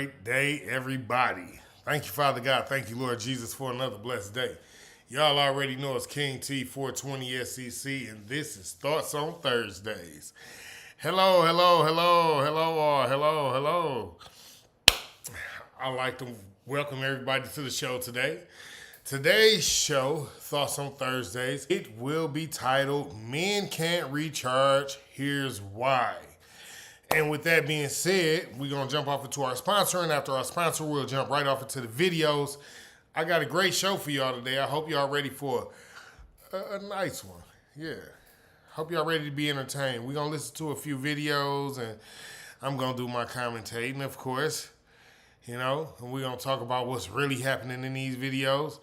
great day, everybody. Thank you, Father God. Thank you, Lord Jesus, for another blessed day. Y'all already know it's King T 420 SEC, and this is Thoughts on Thursdays. Hello, hello, hello, hello, hello. I'd like to welcome everybody to the show today. Today's show, Thoughts on Thursdays, it will be titled Men Can't Recharge, Here's Why. And with that being said, we're going to jump off into our sponsor, and after our sponsor, we'll jump right off into the videos. I got a great show for y'all today. I hope y'all ready for a nice one. Yeah. Hope y'all ready to be entertained. We're going to listen to a few videos, and I'm going to do my commentating, of course. You know, and we're going to talk about what's really happening in these videos.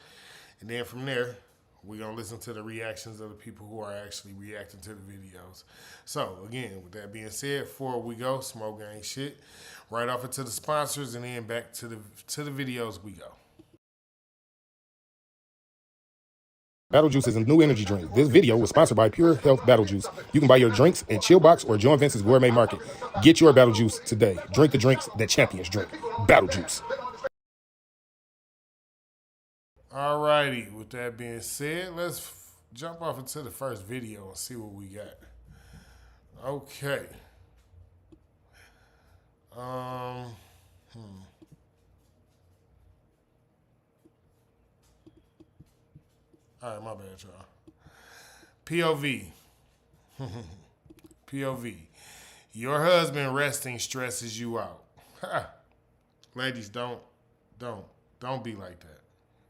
And then from there, we're going to listen to the reactions of the people who are actually reacting to the videos. So, again, with that being said, before we go, smoke gang shit, right off into the sponsors and then back to the videos we go. Battle Juice is a new energy drink. This video was sponsored by Pure Health Battle Juice. You can buy your drinks at Chillbox or Joe & Vince's Gourmet Market. Get your Battle Juice today. Drink the drinks that champions drink. Battle Juice. Alrighty, with that being said, let's jump off into the first video and see what we got. Okay. All right, my bad, y'all. POV. POV. Your husband resting stresses you out. Ladies, don't be like that.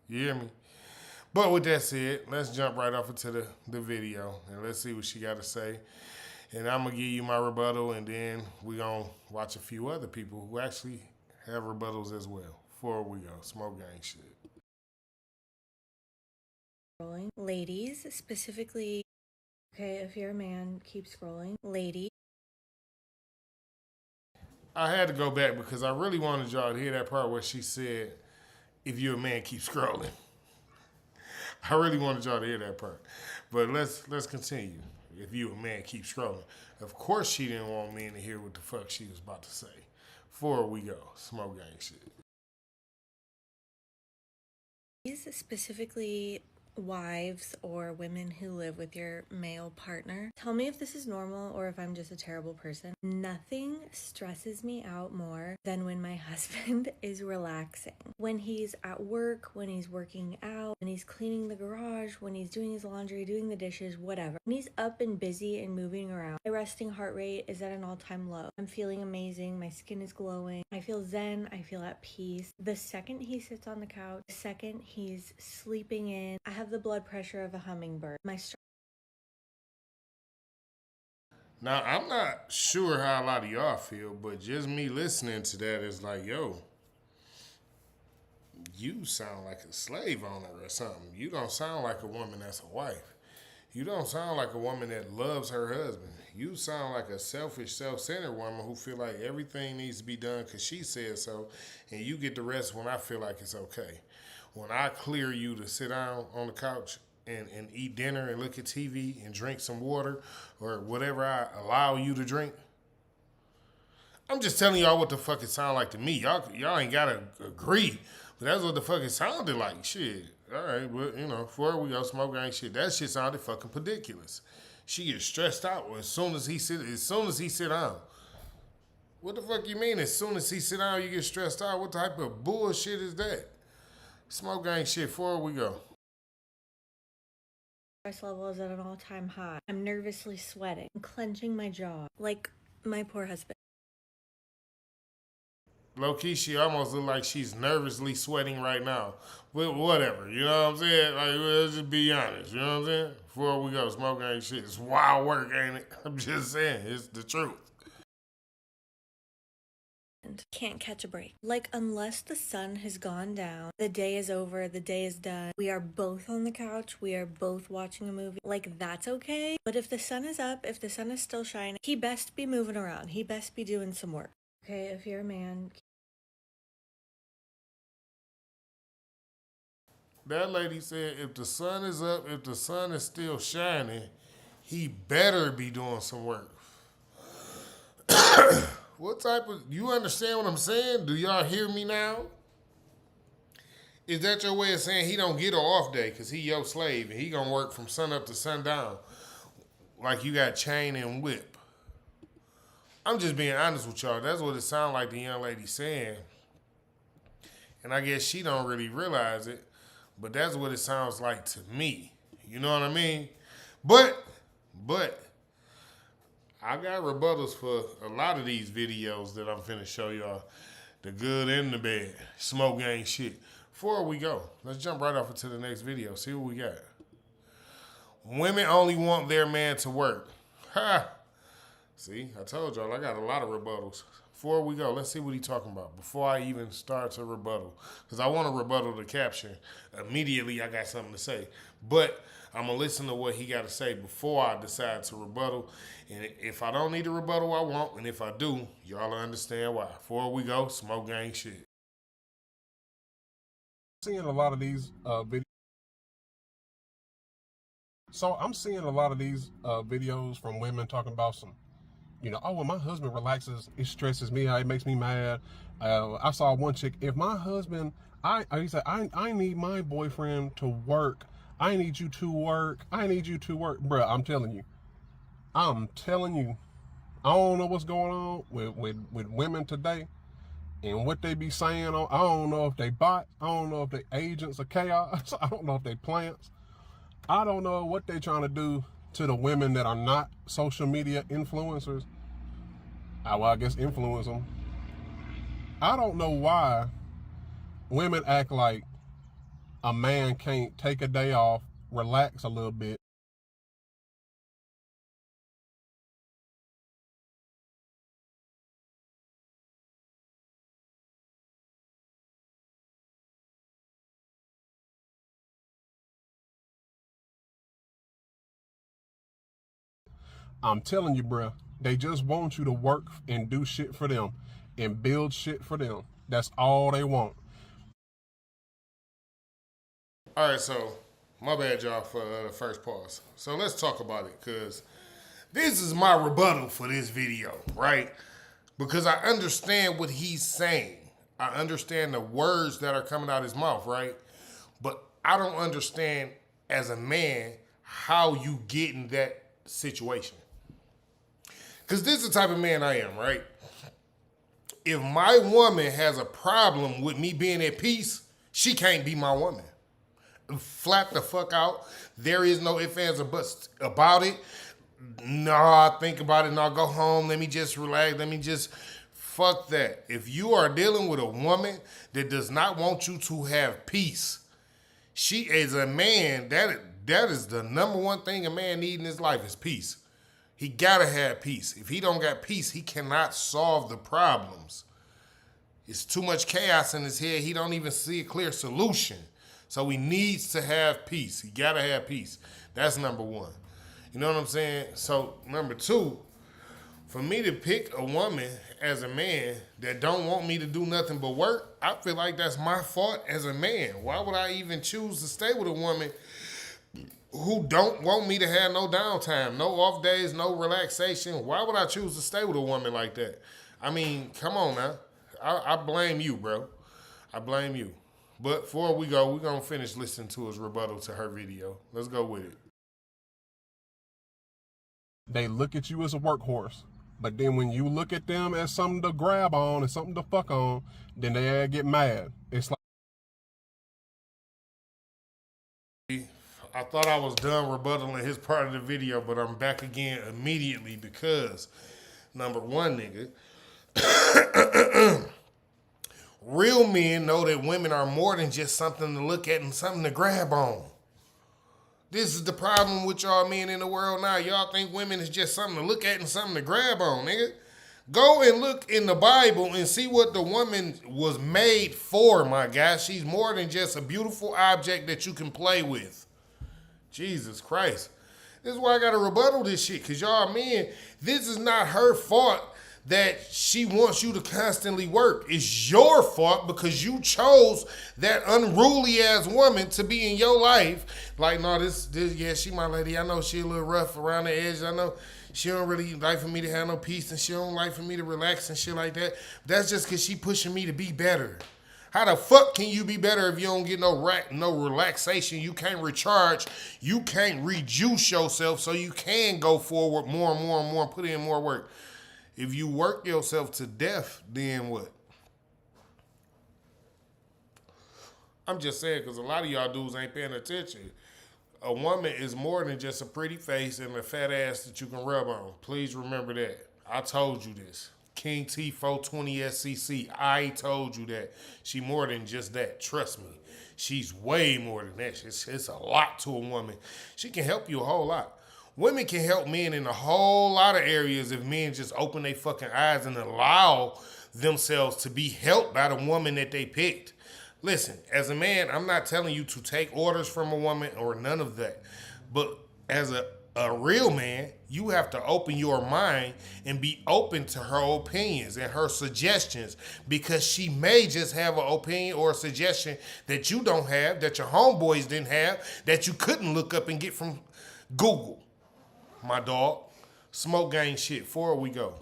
You hear me? But with that said, let's jump right off into the video and let's see what she got to say. And I'm going to give you my rebuttal, and then we're going to watch a few other people who actually have rebuttals as well. Before we go, smoke gang shit. Ladies, specifically, okay, if you're a man, keep scrolling. Lady. I had to go back because I really wanted y'all to hear that part where she said, if you're a man, keep scrolling. I really wanted y'all to hear that part. But let's continue. If you a man, keep scrolling. Of course she didn't want men to hear what the fuck she was about to say. Before we go, smoke gang shit. Specifically, wives or women who live with your male partner. Tell me if this is normal or if I'm just a terrible person. Nothing stresses me out more than when my husband is relaxing. When he's at work, when he's working out, when he's cleaning the garage, when he's doing his laundry, doing the dishes, whatever. When he's up and busy and moving around, my resting heart rate is at an all-time low. I'm feeling amazing. My skin is glowing. I feel zen. I feel at peace. The second he sits on the couch, the second he's sleeping in, I have the blood pressure of a hummingbird. Now, I'm not sure how a lot of y'all feel, but just me listening to that is like, yo, you sound like a slave owner or something. You don't sound like a woman that's a wife. You don't sound like a woman that loves her husband. You sound like a selfish, self-centered woman who feel like everything needs to be done because she said so, and you get the rest when I feel like it's okay. When I clear you to sit down on the couch and eat dinner and look at TV and drink some water or whatever I allow you to drink, I'm just telling y'all what the fuck it sound like to me. Y'all ain't gotta agree, but that's what the fuck it sounded like. Shit. All right, but you know, before we go smoke gang shit, that shit sounded fucking ridiculous. She gets stressed out as soon as he sit down. What the fuck you mean? As soon as he sit down, you get stressed out? What type of bullshit is that? Smoke gang shit, before we go. Stress level is at an all-time high. I'm nervously sweating. I'm clenching my jaw. Like my poor husband. Low-key, she almost look like she's nervously sweating right now. But whatever, you know what I'm saying? Like, let's just be honest, you know what I'm saying? Before we go, smoke gang shit. It's wild work, ain't it? I'm just saying, it's the truth. Can't catch a break. Like, unless the sun has gone down, the day is over, the day is done, we are both on the couch, we are both watching a movie, like, that's okay. But if the sun is up, if the sun is still shining, he best be moving around. He best be doing some work. Okay, if you're a man. That lady said if the sun is up, if the sun is still shining, he better be doing some work. What type of, you understand what I'm saying? Do y'all hear me now? Is that your way of saying he don't get an off day because he your slave and he gonna work from sun up to sundown like you got chain and whip? I'm just being honest with y'all. That's what it sounds like the young lady saying. And I guess she don't really realize it, but that's what it sounds like to me. You know what I mean? But, I got rebuttals for a lot of these videos that I'm finna show y'all. The good and the bad. Smoke gang shit. Before we go, let's jump right off into the next video. See what we got. Women only want their man to work. Ha! See, I told y'all I got a lot of rebuttals. Before we go, let's see what he's talking about before I even start to rebuttal. Because I want to rebuttal the caption. Immediately, I got something to say. But I'm going to listen to what he got to say before I decide to rebuttal. And if I don't need a rebuttal, I won't. And if I do, y'all understand why. Before we go, smoke gang shit. Seeing a lot of these videos. So I'm seeing a lot of these videos from women talking about some, you know, oh, when my husband relaxes, it stresses me out, it makes me mad. I saw one chick, if my husband, he said, I need my boyfriend to work. I need you to work. I need you to work. Bruh, I'm telling you, I don't know what's going on with women today. And what they be saying, I don't know if they bots, I don't know if they agents of chaos, I don't know if they plants. I don't know what they trying to do to the women that are not social media influencers. Well, I guess influence them. I don't know why women act like a man can't take a day off, relax a little bit. I'm telling you, bruh, they just want you to work and do shit for them and build shit for them. That's all they want. All right, so my bad, y'all, for the first pause. So let's talk about it, because this is my rebuttal for this video, right? Because I understand what he's saying. I understand the words that are coming out his mouth, right? But I don't understand, as a man, how you get in that situation. Because this is the type of man I am, right? If my woman has a problem with me being at peace, she can't be my woman. Flat the fuck out. There is no ifs, ands, or buts about it. No, I think about it. No, go home. Let me just relax. Let me just... Fuck that. If you are dealing with a woman that does not want you to have peace, she is a man, that is the number one thing a man needs in his life is peace. He gotta have peace. If he don't got peace, he cannot solve the problems. It's too much chaos in his head. He don't even see a clear solution. So he needs to have peace. He gotta have peace. That's number one. You know what I'm saying? So number two, for me to pick a woman as a man that don't want me to do nothing but work, I feel like that's my fault as a man. Why would I even choose to stay with a woman who don't want me to have no downtime, no off days, no relaxation? Why would I choose to stay with a woman like that? I mean, come on now. I blame you, bro. I blame you. But before we go, we're going to finish listening to his rebuttal to her video. Let's go with it. They look at you as a workhorse. But then when you look at them as something to grab on and something to fuck on, then they get mad. It's like... I thought I was done rebuttaling his part of the video, but I'm back again immediately because, number one, nigga, real men know that women are more than just something to look at and something to grab on. This is the problem with y'all men in the world now. Y'all think women is just something to look at and something to grab on, nigga. Go and look in the Bible and see what the woman was made for, my guy. She's more than just a beautiful object that you can play with. Jesus Christ. This is why I got to rebuttal this shit, because y'all men, this is not her fault that she wants you to constantly work. It's your fault because you chose that unruly ass woman to be in your life. Like, no, this, yeah, she my lady. I know she a little rough around the edge. I know she don't really like for me to have no peace and she don't like for me to relax and shit like that. That's just because she pushing me to be better. How the fuck can you be better if you don't get no relaxation? You can't recharge. You can't rejuice yourself so you can go forward more and more and more and put in more work. If you work yourself to death, then what? I'm just saying, because a lot of y'all dudes ain't paying attention. A woman is more than just a pretty face and a fat ass that you can rub on. Please remember that. I told you this. King T 420 SCC. I told you that. She more than just that. Trust me. She's way more than that. It's a lot to a woman. She can help you a whole lot. Women can help men in a whole lot of areas if men just open their fucking eyes and allow themselves to be helped by the woman that they picked. Listen, as a man, I'm not telling you to take orders from a woman or none of that. But as a real man, you have to open your mind and be open to her opinions and her suggestions, because she may just have an opinion or a suggestion that you don't have, that your homeboys didn't have, that you couldn't look up and get from Google. My dog. Smoke gang shit. Before we go.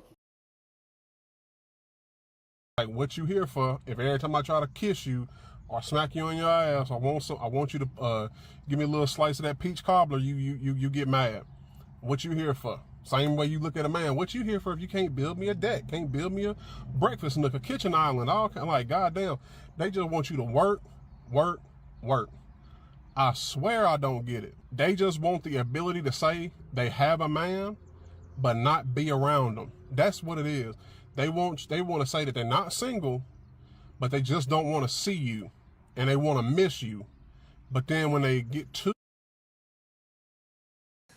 Like, what you here for? If every time I try to kiss you or smack you on your ass, I want you to give me a little slice of that peach cobbler, you get mad. What you here for? Same way you look at a man. What you here for if you can't build me a deck, can't build me a breakfast nook, a kitchen island, all kind, like, goddamn. They just want you to work, work, work. I swear I don't get it. They just want the ability to say they have a man, but not be around them. That's what it is. They want to say that they're not single, but they just don't want to see you, and they want to miss you. But then when they get to...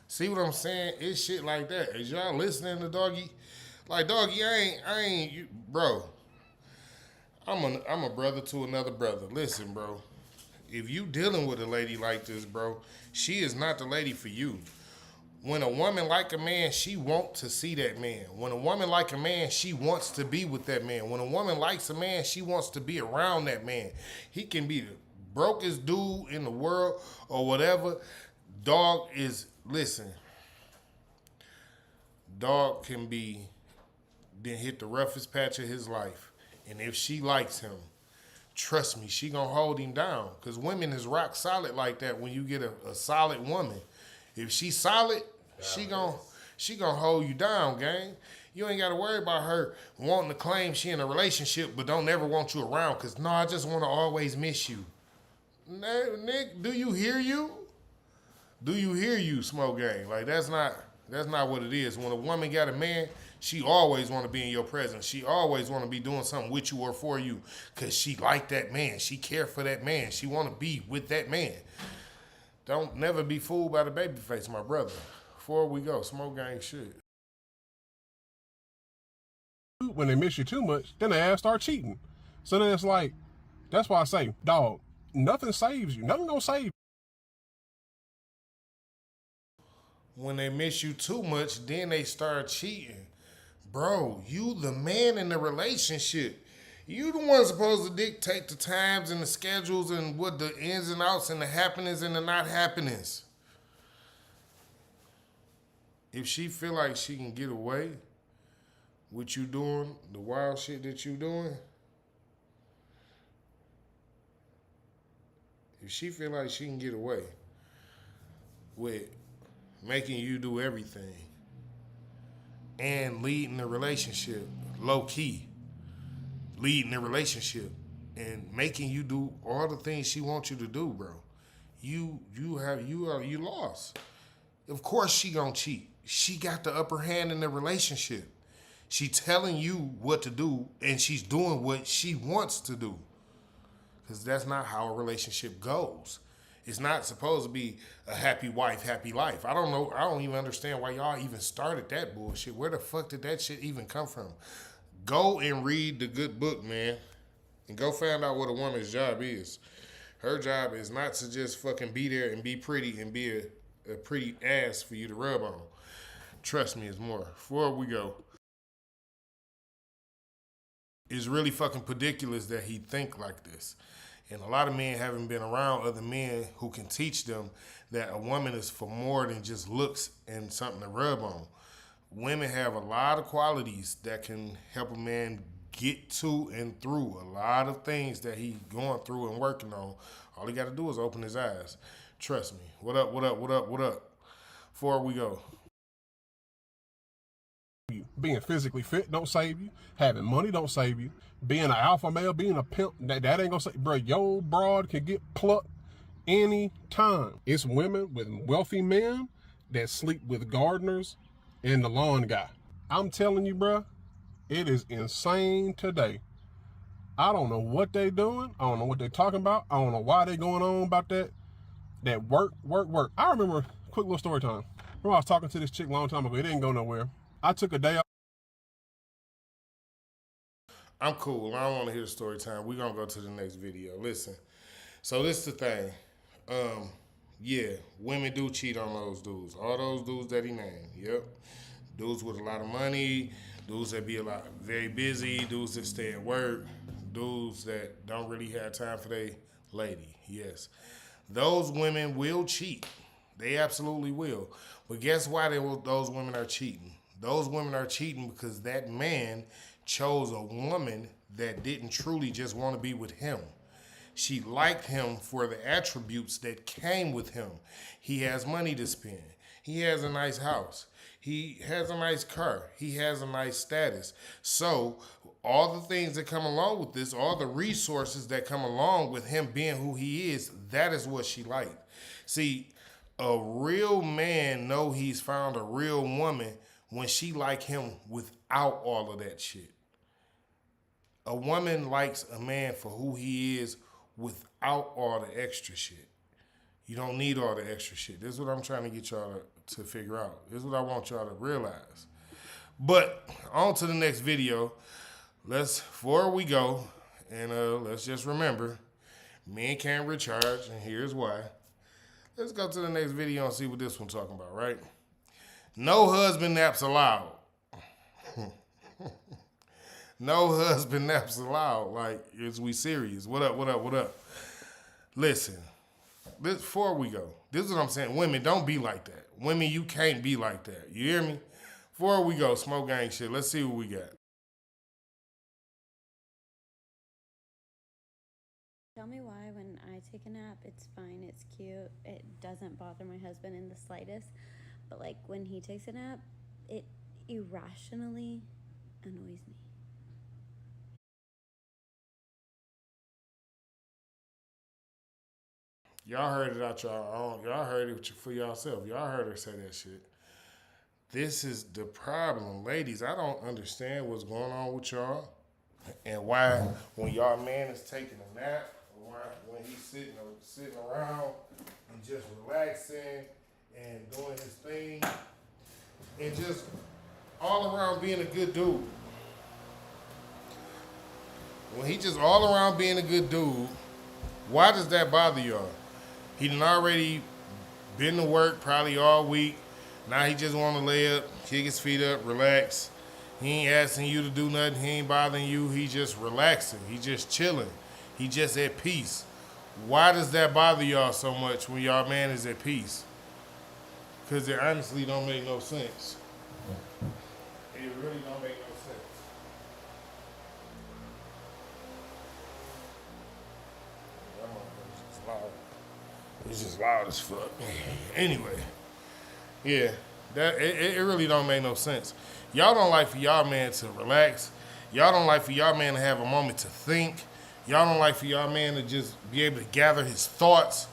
See what I'm saying? It's shit like that. Is y'all listening to Doggy? Like, Doggy, bro. I'm a brother to another brother. Listen, bro. If you dealing with a lady like this, bro, she is not the lady for you. When a woman like a man, she wants to see that man. When a woman like a man, she wants to be with that man. When a woman likes a man, she wants to be around that man. He can be the brokest dude in the world or whatever. Dog can be, then hit the roughest patch of his life. And if she likes him, trust me, she gonna hold him down. Because women is rock solid like that when you get a solid woman. If she's solid, she gonna hold you down, gang. You ain't gotta worry about her wanting to claim she in a relationship but don't ever want you around, because no, I just want to always miss you. Nick, do you hear you? Do you hear you, Smoke Gang? Like, that's not what it is. When a woman got a man, she always want to be in your presence. She always want to be doing something with you or for you, because she like that man. She care for that man. She want to be with that man. Don't never be fooled by the baby face, my brother. Before we go, Smoke Gang shit. When they miss you too much, then they ass start cheating. So then it's like, that's why I say, dog, nothing saves you. Nothing gonna save you. When they miss you too much, then they start cheating. Bro, you the man in the relationship. You the one supposed to dictate the times and the schedules and what the ins and outs and the happenings and the not happenings. If she feel like she can get away with you doing the wild shit that you doing, if she feel like she can get away with making you do everything and leading the relationship, low key, leading the relationship and making you do all the things she wants you to do, bro, you lost. Of course she gonna cheat. She got the upper hand in the relationship. She telling you what to do and she's doing what she wants to do. Because that's not how a relationship goes. It's not supposed to be a happy wife, happy life. I don't know. I don't even understand why y'all even started that bullshit. Where the fuck did that shit even come from? Go and read the good book, man. And go find out what a woman's job is. Her job is not to just fucking be there and be pretty and be a pretty ass for you to rub on. Trust me, it's more. Before we go, it's really fucking ridiculous that he think like this. And a lot of men haven't been around other men who can teach them that a woman is for more than just looks and something to rub on. women have a lot of qualities that can help a man get to and through a lot of things that he's going through and working on. All he got to do is open his eyes. Trust me. What up, what up, what up, what up? Before we go. Being physically fit don't save you. Having money don't save you. Being an alpha male, being a pimp, that ain't gonna save you. Bro, your broad can get plucked any time. It's women with wealthy men that sleep with gardeners and the lawn guy. I'm telling you, bro, it is insane today. I don't know what they doing. I don't know what they talking about. I don't know why they going on about that work. I remember, quick little story time. Remember I was talking to this chick a long time ago. It didn't go nowhere. I took a day off. I'm cool. I don't want to hear the story time. We're going to go to the next video. Listen. So this is the thing. Yeah, women do cheat on those dudes. All those dudes that he named. Yep. Dudes with a lot of money, dudes that be very busy, dudes that stay at work, dudes that don't really have time for their lady. Yes. Those women will cheat. They absolutely will. But guess why those women are cheating? Those women are cheating because that man chose a woman that didn't truly just want to be with him. She liked him for the attributes that came with him. He has money to spend. He has a nice house. He has a nice car. He has a nice status. So all the things that come along with this, all the resources that come along with him being who he is, that is what she liked. See, a real man know he's found a real woman when she like him without all of that shit. A woman likes a man for who he is without all the extra shit. You don't need all the extra shit. This is what I'm trying to get y'all to figure out. This is what I want y'all to realize. But on to the next video. Before we go, and let's just remember, men can't recharge, and here's why. Let's go to the next video and see what this one's talking about, right? No husband naps allowed. No husband naps allowed. Like, is we serious? What up, what up, what up? Listen. Before we go, this is what I'm saying. Women, don't be like that. Women, you can't be like that. You hear me? Before we go, smoke gang shit. Let's see what we got. Tell me why when I take a nap, it's fine, it's cute, it doesn't bother my husband in the slightest. But like when he takes a nap, it irrationally annoys me. Y'all heard it out y'all own. Y'all heard it for yourself. Y'all heard her say that shit. This is the problem. Ladies, I don't understand what's going on with y'all and why when y'all man is taking a nap or why when he's sitting around and just relaxing and doing his thing and just all around being a good dude. When he just all around being a good dude, why does that bother y'all? He done already been to work probably all week. Now he just want to lay up, kick his feet up, relax. He ain't asking you to do nothing. He ain't bothering you. He just relaxing. He just chilling. He just at peace. Why does that bother y'all so much when y'all man is at peace? Because it honestly don't make no sense. It really don't make no sense. That motherfucker's just loud. It's just loud as fuck. Anyway, yeah, it really don't make no sense. Y'all don't like for y'all man to relax. Y'all don't like for y'all man to have a moment to think. Y'all don't like for y'all man to just be able to gather his thoughts.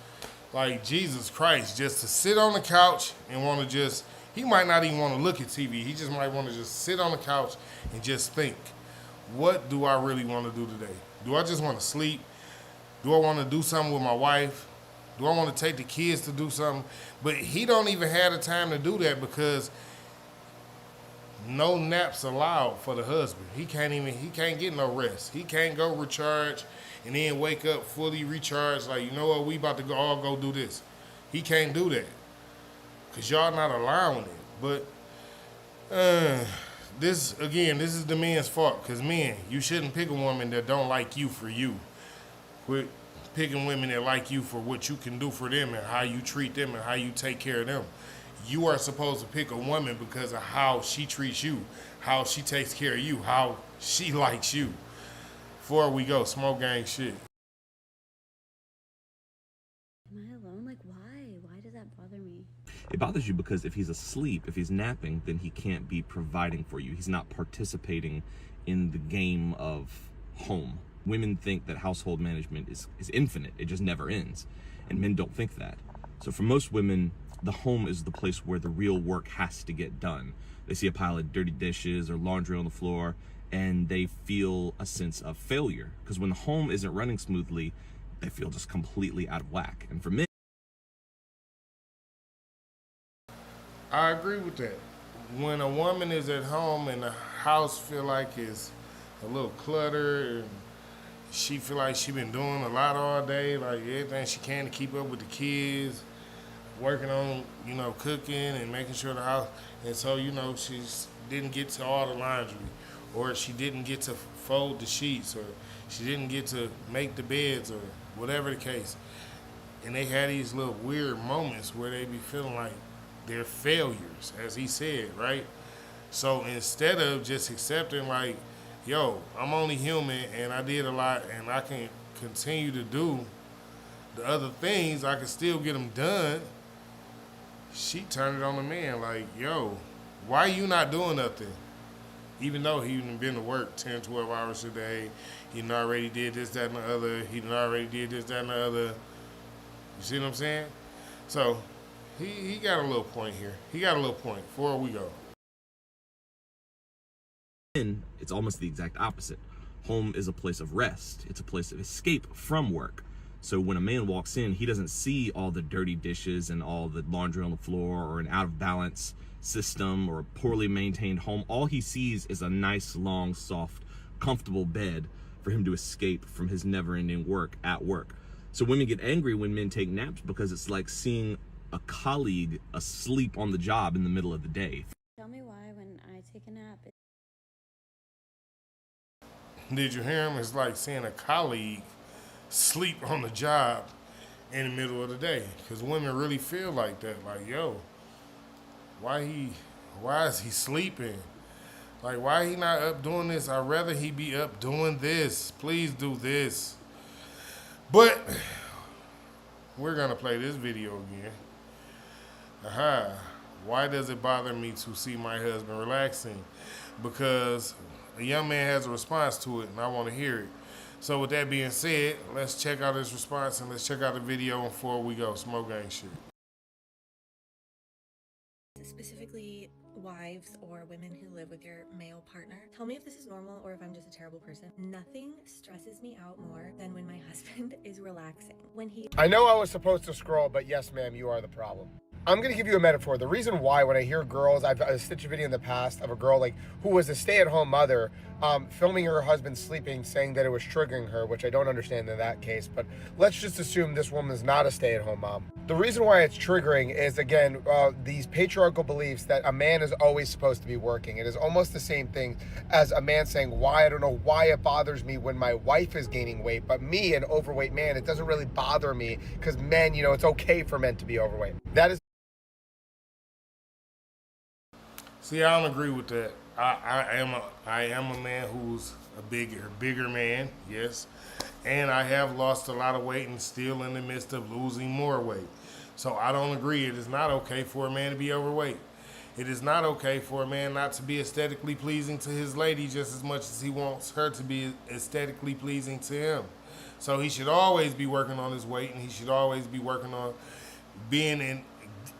Like Jesus Christ, just to sit on the couch and want to just, he might not even want to look at TV. He just might want to just sit on the couch and just think, what do I really want to do today? Do I just want to sleep? Do I want to do something with my wife? Do I want to take the kids to do something? But he don't even have the time to do that because no naps allowed for the husband. He can't get no rest. He can't go recharge and then wake up fully recharged like, you know what, we about to all go do this. He can't do that because y'all not allowing it. But this is the men's fault because men, you shouldn't pick a woman that don't like you for you. Quit picking women that like you for what you can do for them and how you treat them and how you take care of them. You are supposed to pick a woman because of how she treats you, how she takes care of you, how she likes you. Before we go, smoke gang shit. Am I alone? Like, why? Why does that bother me? It bothers you because if he's asleep, if he's napping, then he can't be providing for you. He's not participating in the game of home. Women think that household management is infinite. It just never ends. And men don't think that. So for most women, the home is the place where the real work has to get done. They see a pile of dirty dishes or laundry on the floor, and they feel a sense of failure. Because when the home isn't running smoothly, they feel just completely out of whack. And for men, I agree with that. When a woman is at home and the house feel like it's a little cluttered, and she feel like she been doing a lot all day, like everything she can to keep up with the kids, working on, cooking and making sure the house, and so, she didn't get to all the laundry, or she didn't get to fold the sheets, or she didn't get to make the beds, or whatever the case. And they had these little weird moments where they be feeling like they're failures, as he said, right? So instead of just accepting like, yo, I'm only human and I did a lot and I can continue to do the other things, I can still get them done, she turned it on the man like, yo, why you not doing nothing? Even though he done been to work 10, 12 hours a day, he done already did this, that, and the other, he done already did this, that, and the other. You see what I'm saying? So he got a little point here. He got a little point before we go. it's almost the exact opposite. Home is a place of rest. It's a place of escape from work. So when a man walks in, he doesn't see all the dirty dishes and all the laundry on the floor or an out of balance system or a poorly maintained home. All he sees is a nice, long, soft, comfortable bed for him to escape from his never-ending work at work. So women get angry when men take naps because it's like seeing a colleague asleep on the job in the middle of the day. Tell me why when I take a nap. Did you hear him? It's like seeing a colleague sleep on the job in the middle of the day. Because women really feel like that. Like, yo, why is he sleeping? Like, why he not up doing this? I'd rather he be up doing this. Please do this. But we're going to play this video again. Why does it bother me to see my husband relaxing? Because a young man has a response to it, and I want to hear it. So with that being said, let's check out his response, and let's check out the video before we go. Smoke gang shit. Specifically, wives or women who live with your male partner. Tell me if this is normal or if I'm just a terrible person. Nothing stresses me out more than when my husband is relaxing. I know I was supposed to scroll, but yes, ma'am, you are the problem. I'm going to give you a metaphor. The reason why when I hear girls, I've stitched a video in the past of a girl who was a stay-at-home mother filming her husband sleeping, saying that it was triggering her, which I don't understand in that case, but let's just assume this woman is not a stay-at-home mom. The reason why it's triggering is, again, these patriarchal beliefs that a man is always supposed to be working. It is almost the same thing as a man saying, I don't know why it bothers me when my wife is gaining weight, but me, an overweight man, it doesn't really bother me because men, it's okay for men to be overweight. That is. See, I don't agree with that. I am a man who's a bigger man, yes. And I have lost a lot of weight and still in the midst of losing more weight. So I don't agree. It is not okay for a man to be overweight. It is not okay for a man not to be aesthetically pleasing to his lady just as much as he wants her to be aesthetically pleasing to him. So he should always be working on his weight, and he should always be working on being in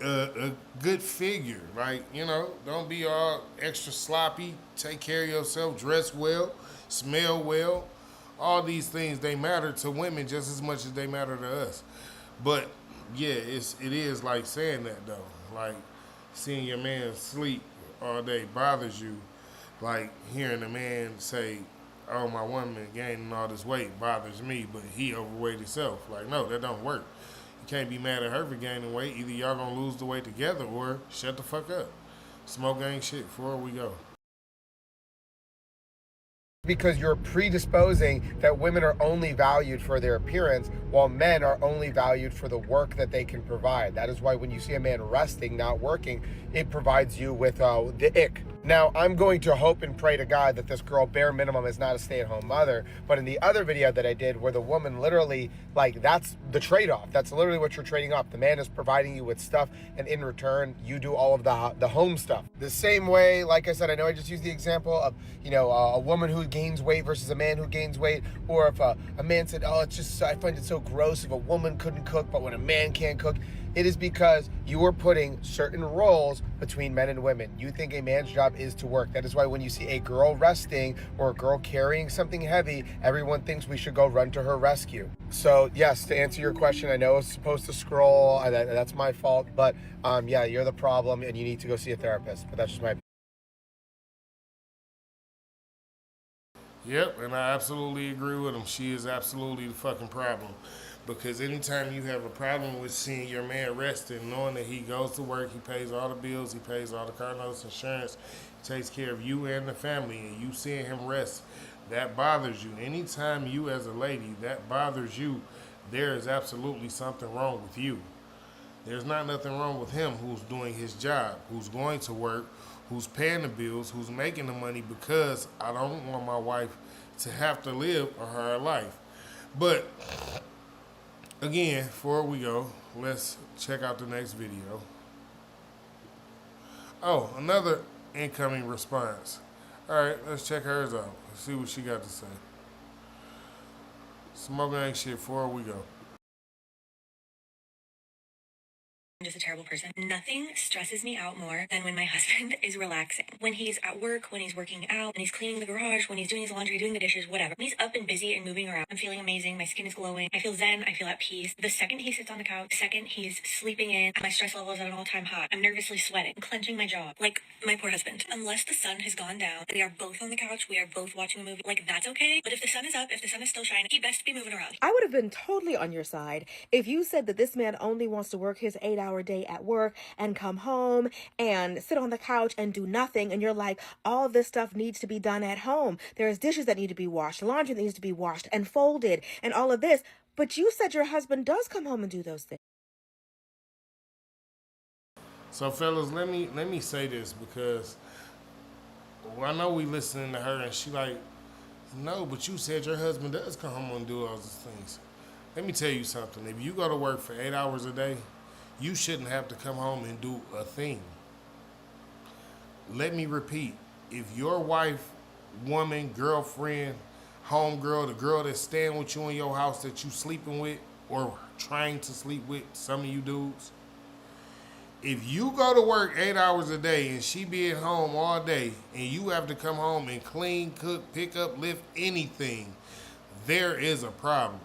a good figure. Like, don't be all extra sloppy. Take care of yourself. Dress well. Smell well. All these things, they matter to women just as much as they matter to us. But yeah, it is like saying that though. Like seeing your man sleep all day bothers you. Like hearing a man say, "Oh, my woman gaining all this weight bothers me," but he overweight himself. Like, no, that don't work. You can't be mad at her for gaining weight. Either y'all gonna lose the weight together or shut the fuck up. Smoke gang shit before we go. Because you're predisposing that women are only valued for their appearance while men are only valued for the work that they can provide. That is why when you see a man resting, not working, it provides you with the ick. Now, I'm going to hope and pray to God that this girl, bare minimum, is not a stay-at-home mother. But in the other video that I did where the woman literally, like, that's the trade-off. That's literally what you're trading off. The man is providing you with stuff, and in return, you do all of the home stuff. The same way, like I said, I know I just used the example of, you know, a woman who gains weight versus a man who gains weight. Or if a man said, oh, it's just, I find it so gross if a woman couldn't cook, but when a man can't cook. It is because you are putting certain roles between men and women. You think a man's job is to work. That is why when you see a girl resting or a girl carrying something heavy, everyone thinks we should go run to her rescue. So yes, to answer your question, I know it's supposed to scroll. That's my fault. But yeah, you're the problem and you need to go see a therapist. But that's just my. Yep, and I absolutely agree with him. She is absolutely the fucking problem. Because anytime you have a problem with seeing your man resting, knowing that he goes to work, he pays all the bills, he pays all the car notes, insurance, takes care of you and the family, and you seeing him rest, that bothers you. Anytime you as a lady, that bothers you, there is absolutely something wrong with you. There's not nothing wrong with him who's doing his job, who's going to work, who's paying the bills, who's making the money, because I don't want my wife to have to live a hard life. But again, before we go, let's check out the next video. Oh, another incoming response. All right, let's check hers out. Let's see what she got to say. Smoking ain't shit before we go. I'm just a terrible person. Nothing stresses me out more than when my husband is relaxing. When he's at work, when he's working out, when he's cleaning the garage, when he's doing his laundry, doing the dishes, whatever. When he's up and busy and moving around, I'm feeling amazing. My skin is glowing. I feel zen. I feel at peace. The second he sits on the couch, the second he's sleeping in, my stress level is at an all-time high. I'm nervously sweating, clenching my jaw. Like my poor husband. Unless the sun has gone down, we are both on the couch, we are both watching a movie. Like, that's okay. But if the sun is up, if the sun is still shining, he best be moving around. I would have been totally on your side if you said that this man only wants to work his 8-hour day at work and come home and sit on the couch and do nothing. And you're like, all of this stuff needs to be done at home. There's dishes that need to be washed, laundry that needs to be washed and folded, and all of this. But you said your husband does come home and do those things. So fellas, let me say this, because I know we listening to her and she like, no, but you said your husband does come home and do all these things. Let me tell you something. If you go to work for 8 hours a day, you shouldn't have to come home and do a thing. Let me repeat. If your wife, woman, girlfriend, homegirl, the girl that's staying with you in your house that you sleeping with or trying to sleep with, some of you dudes, if you go to work 8 hours a day and she be at home all day and you have to come home and clean, cook, pick up, lift anything, there is a problem.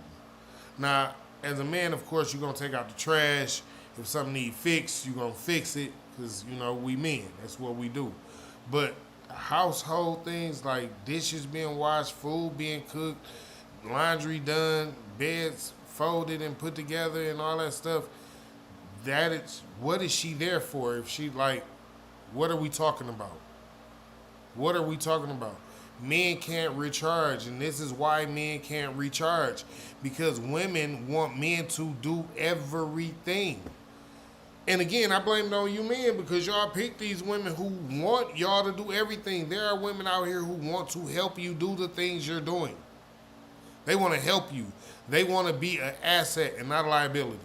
Now, as a man, of course, you're going to take out the trash. If something need fixed, you're going to fix it because, you know, we men. That's what we do. But household things like dishes being washed, food being cooked, laundry done, beds folded and put together and all that stuff, that is, what is she there for? If she like, what are we talking about? What are we talking about? Men can't recharge, and this is why men can't recharge, because women want men to do everything. And again, I blame it on you men, because y'all pick these women who want y'all to do everything. There are women out here who want to help you do the things you're doing. They want to help you. They want to be an asset and not a liability.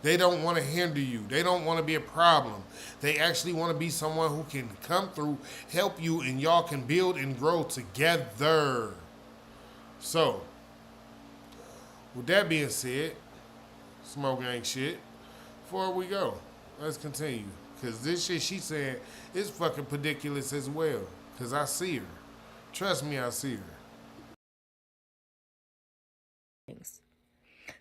They don't want to hinder you. They don't want to be a problem. They actually want to be someone who can come through, help you, and y'all can build and grow together. So, with that being said, smoke ain't shit. Before we go, let's continue. Because this shit she said is fucking ridiculous as well. Because I see her. Trust me, I see her.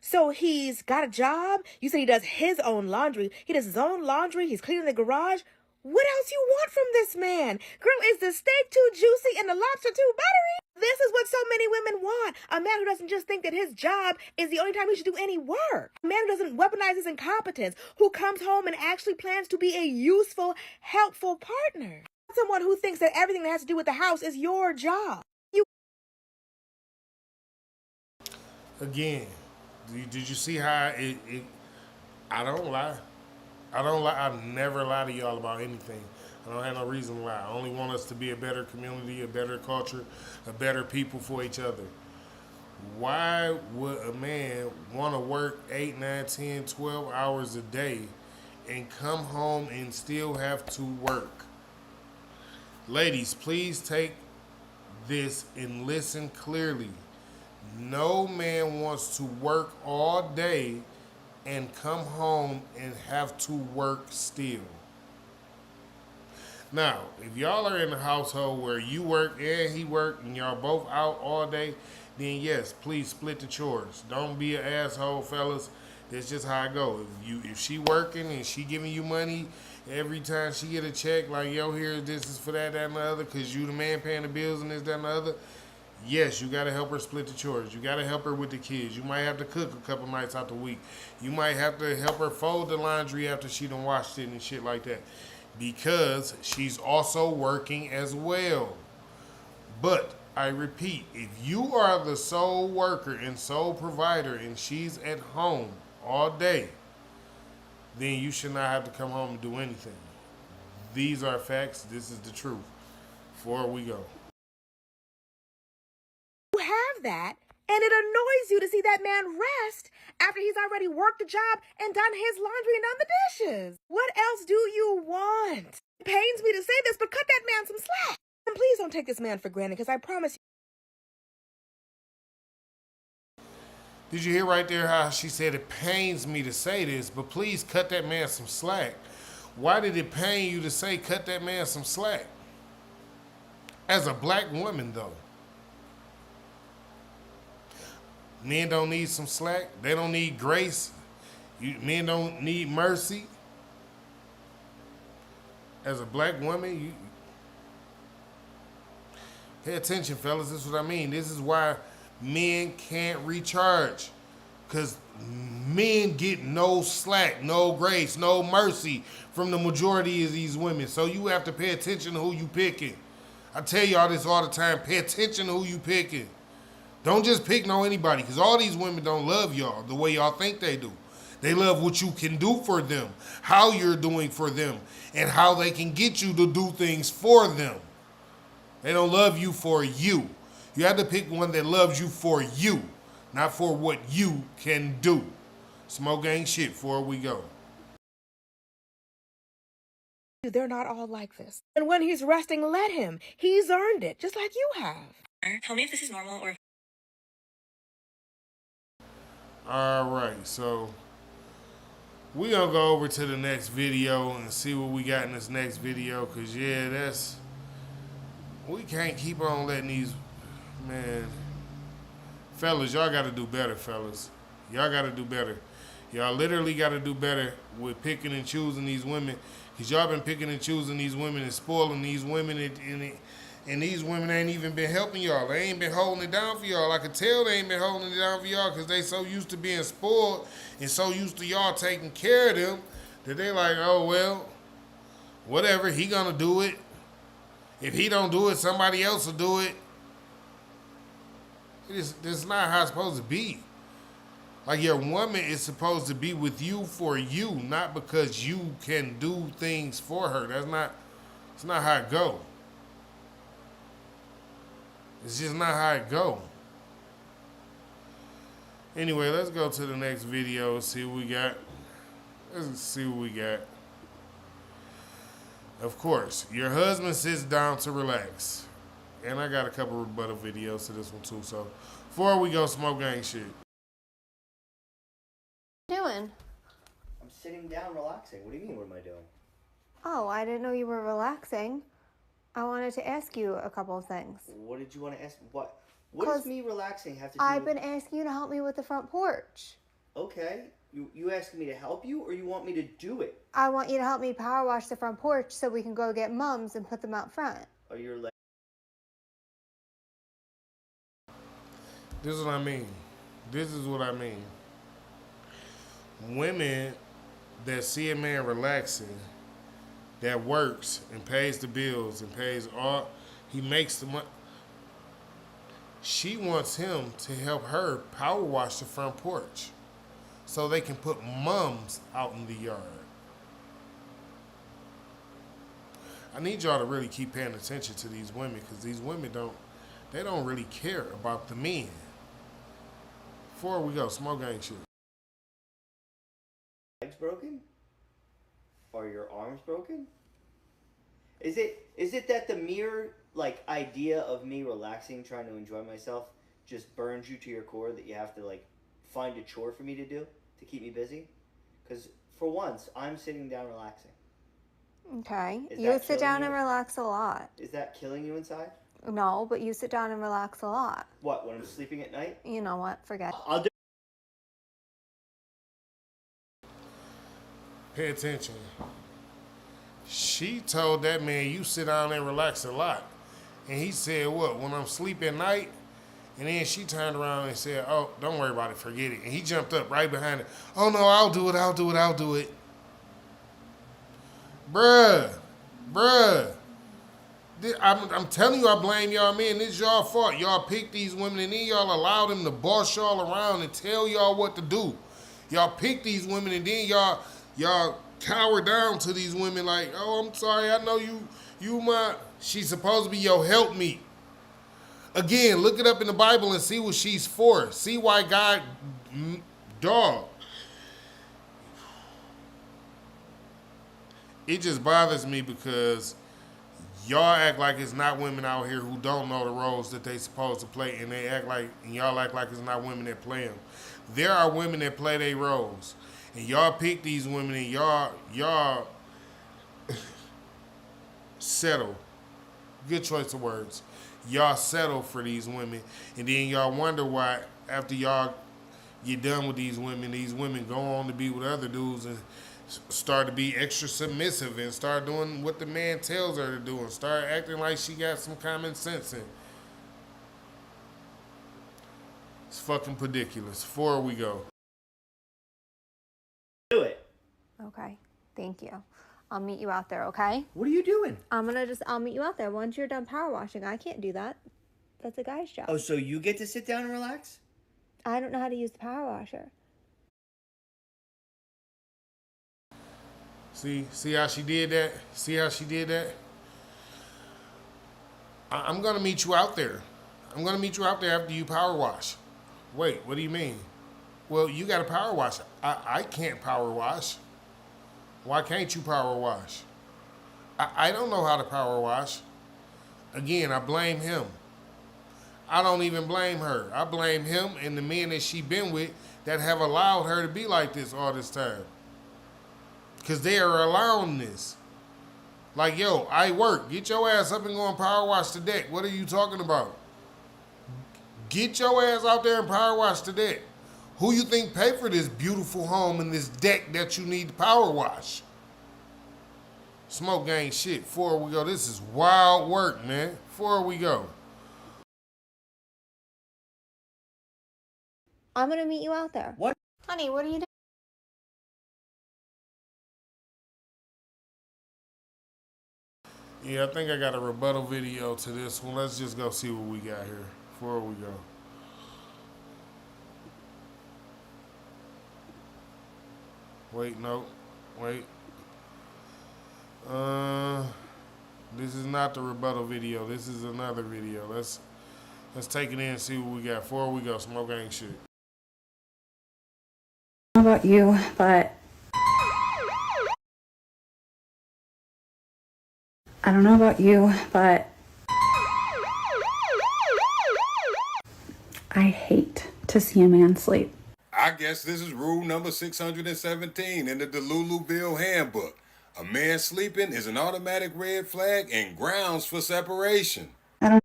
So he's got a job. You said he does his own laundry. He does his own laundry. He's cleaning the garage. What else you want from this man? Girl, is the steak too juicy and the lobster too buttery? This is what so many women want. A man who doesn't just think that his job is the only time he should do any work. A man who doesn't weaponize his incompetence, who comes home and actually plans to be a useful, helpful partner. Someone who thinks that everything that has to do with the house is your job. Again, did you see how I don't lie. I don't lie. I never lie to y'all about anything. I don't have no reason to lie. I only want us to be a better community, a better culture, a better people for each other. Why would a man want to work 8, 9, 10, 12 hours a day and come home and still have to work? Ladies, please take this and listen clearly. No man wants to work all day and come home and have to work still. Now, if y'all are in a household where you work and he work and y'all both out all day, then yes, please split the chores. Don't be an asshole, fellas. That's just how I go. If she working and she giving you money every time she get a check, like, yo, here, this is for that, and the other, because you the man paying the bills and this, that, and the other, yes, you got to help her split the chores. You got to help her with the kids. You might have to cook a couple nights out the week. You might have to help her fold the laundry after she done washed it and shit like that, because she's also working as well. But I repeat, if you are the sole worker and sole provider and she's at home all day, then you should not have to come home and do anything. These are facts. This is the truth. Before we go. You have that, and it annoys you to see that man rest after he's already worked the job and done his laundry and done the dishes. What else do you want? It pains me to say this, but cut that man some slack. And please don't take this man for granted, because I promise you. Did you hear right there how she said it pains me to say this, but please cut that man some slack? Why did it pain you to say cut that man some slack? As a black woman, though. Men don't need some slack. They don't need grace. Men don't need mercy. As a black woman, you pay attention, fellas. This is what I mean. This is why men can't recharge. Because men get no slack, no grace, no mercy from the majority of these women. So you have to pay attention to who you picking. I tell y'all this all the time. Pay attention to who you picking. Don't just pick no anybody, because all these women don't love y'all the way y'all think they do. They love what you can do for them, how you're doing for them, and how they can get you to do things for them. They don't love you for you. You have to pick one that loves you for you, not for what you can do. Smoke gang shit before we go. They're not all like this. And when he's resting, let him. He's earned it, just like you have. Tell me if this is normal or... All right, so we're going to go over to the next video and see what we got in this next video, because, yeah, we can't keep on letting these, man, fellas, y'all got to do better, fellas. Y'all got to do better. Y'all literally got to do better with picking and choosing these women, because y'all been picking and choosing these women and spoiling these women, and these women ain't even been helping y'all. They ain't been holding it down for y'all. I can tell they ain't been holding it down for y'all, because they so used to being spoiled and so used to y'all taking care of them that they like, oh, well, whatever, he gonna do it. If he don't do it, somebody else will do it. It's not how it's supposed to be. Like, your woman is supposed to be with you for you, not because you can do things for her. It's not how it go. It's just not how it go. Anyway, let's go to the next video and see what we got. Let's see what we got. Of course, your husband sits down to relax. And I got a couple rebuttal videos to this one too. So before we go, smoke gang shit. Doing? I'm sitting down relaxing. What do you mean, what am I doing? Oh, I didn't know you were relaxing. I wanted to ask you a couple of things. What did you want to ask? What does me relaxing have to do I've with... been asking you to help me with the front porch. Okay. You asking me to help you, or you want me to do it? I want you to help me power wash the front porch so we can go get mums and put them out front. Or you're like... This is what I mean. This is what I mean. Women that see a man relaxing, that works and pays the bills and pays all, he makes the money. She wants him to help her power wash the front porch so they can put mums out in the yard. I need y'all to really keep paying attention to these women, because these women don't really care about the men. Before we go, smoke gang shit. Legs broken? Or your arms broken? Is it that the mere like idea of me relaxing, trying to enjoy myself, just burns you to your core that you have to like find a chore for me to do to keep me busy? Because for once, I'm sitting down relaxing. Okay. Is You that sit down killing and you? relax a lot. Is that killing you inside? No, but you sit down and relax a lot. What, when I'm sleeping at night? You know what? Forget. I'll do. Pay attention. She told that man, you sit down and relax a lot. And he said, what, when I'm sleeping at night? And then she turned around and said, oh, don't worry about it, forget it. And he jumped up right behind her. Oh, no, I'll do it. Bruh. I'm telling you, I blame y'all men. This is y'all fault. Y'all pick these women and then y'all allow them to boss y'all around and tell y'all what to do. Y'all pick these women and then y'all cower down to these women like, oh, I'm sorry, I know she's supposed to be your helpmeet. Again, look it up in the Bible and see what she's for. See why God, dog. It just bothers me because y'all act like it's not women out here who don't know the roles that they supposed to play, and y'all act like it's not women that play them. There are women that play their roles, and y'all pick these women and y'all settle. Good choice of words. Y'all settle for these women, and then y'all wonder why after y'all get done with these women go on to be with other dudes and start to be extra submissive and start doing what the man tells her to do and start acting like she got some common sense. And it's fucking ridiculous. Before we go. Do it. Okay. Thank you. I'll meet you out there, okay? What are you doing? I'll meet you out there once you're done power washing. I can't do that. That's a guy's job. Oh, so you get to sit down and relax? I don't know how to use the power washer. See how she did that? I'm going to meet you out there. I'm going to meet you out there after you power wash. Wait, what do you mean? Well, you got to power wash. I can't power wash. Why can't you power wash? I don't know how to power wash. Again, I blame him. I don't even blame her. I blame him and the men that she been with that have allowed her to be like this all this time. Because they are allowing this. Like, yo, I work. Get your ass up and go and power wash the deck. What are you talking about? Get your ass out there and power wash the deck. Who you think pay for this beautiful home and this deck that you need to power wash? Smoke gang shit. Before we go, this is wild work, man. Before we go. I'm going to meet you out there. What? Honey, what are you doing? Yeah, I think I got a rebuttal video to this one. Let's just go see what we got here before we go. Wait, no. Wait. This is not the rebuttal video. This is another video. Let's take it in and see what we got before we go. Smoke ain't shit. I don't know about you, but I don't know about you, but I hate to see a man sleep. I guess this is rule number 617 in the Deluluville Handbook. A man sleeping is an automatic red flag and grounds for separation. I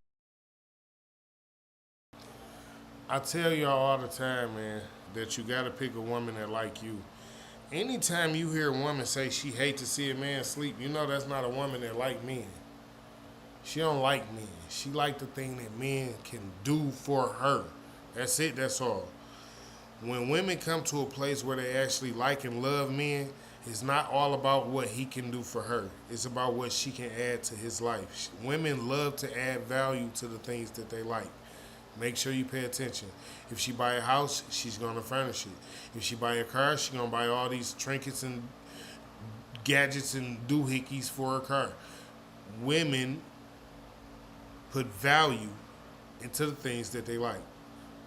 tell y'all all the time, man, that you gotta pick a woman that like you. Anytime you hear a woman say she hate to see a man sleep, you know that's not a woman that like men. She don't like men. She like the thing that men can do for her. That's it, that's all. When women come to a place where they actually like and love men, it's not all about what he can do for her. It's about what she can add to his life. Women love to add value to the things that they like. Make sure you pay attention. If she buy a house, she's gonna furnish it. If she buy a car, she's gonna buy all these trinkets and gadgets and doohickeys for her car. Women put value into the things that they like.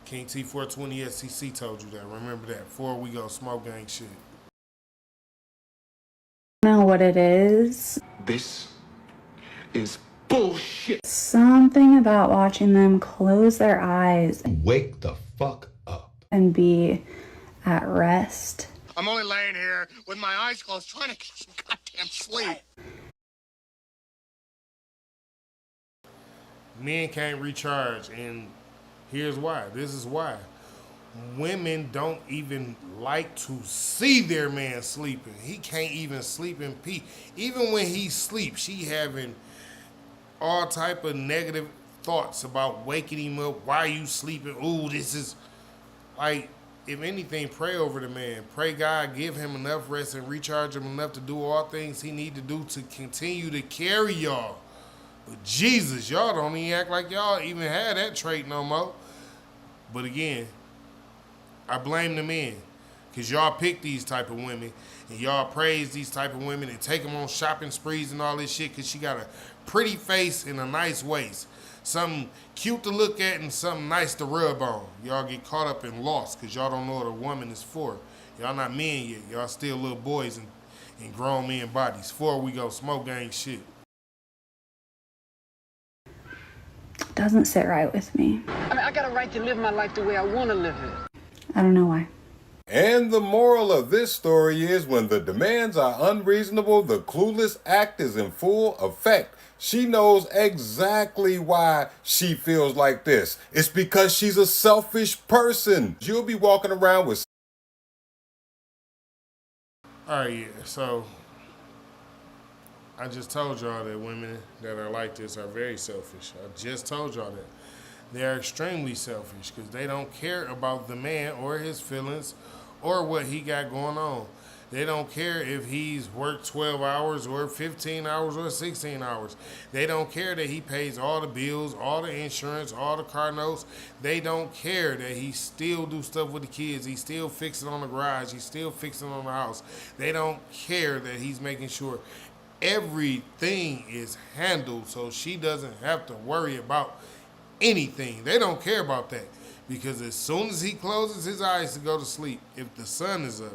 King T 420 SCC told you that. Remember that. Before we go, smoke gang shit. Know what it is. This is bullshit. Something about watching them close their eyes. Wake the fuck up. And be at rest. I'm only laying here with my eyes closed trying to get some goddamn sleep. Men can't recharge, and here's why. This is why. Women don't even like to see their man sleeping. He can't even sleep in peace. Even when he sleeps, she having all type of negative thoughts about waking him up. Why are you sleeping? Ooh, this is like, if anything, pray over the man. Pray God give him enough rest and recharge him enough to do all things he need to do to continue to carry y'all. But Jesus, y'all don't even act like y'all even had that trait no more. But again, I blame the men, because y'all pick these type of women and y'all praise these type of women and take them on shopping sprees and all this shit because she got a pretty face and a nice waist. Something cute to look at and something nice to rub on. Y'all get caught up and lost because y'all don't know what a woman is for. Y'all not men yet. Y'all still little boys in grown men bodies. Before we go, smoke gang shit. Doesn't sit right with me. I mean, I got a right to live my life the way I want to live it. I don't know why. And the moral of this story is when the demands are unreasonable, the clueless act is in full effect. She knows exactly why she feels like this. It's because she's a selfish person. You'll be walking around with... Alright, yeah, so I just told y'all that women that are like this are very selfish. I just told y'all that. They are extremely selfish because they don't care about the man or his feelings or what he got going on. They don't care if he's worked 12 hours or 15 hours or 16 hours. They don't care that he pays all the bills, all the insurance, all the car notes. They don't care that he still do stuff with the kids. He's still fixing on the garage. He's still fixing on the house. They don't care that he's making sure everything is handled so she doesn't have to worry about anything. They don't care about that because as soon as he closes his eyes to go to sleep, if the sun is up,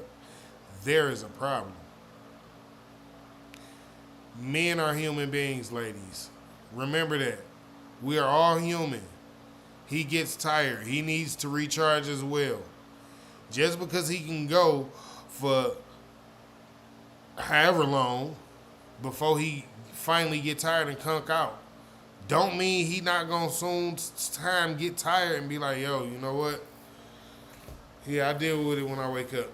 there is a problem. Men are human beings, ladies. Remember that. We are all human. He gets tired. He needs to recharge as well. Just because he can go for however long before he finally get tired and conk out, don't mean he not gonna soon time get tired and be like, yo, you know what? Yeah, I deal with it when I wake up.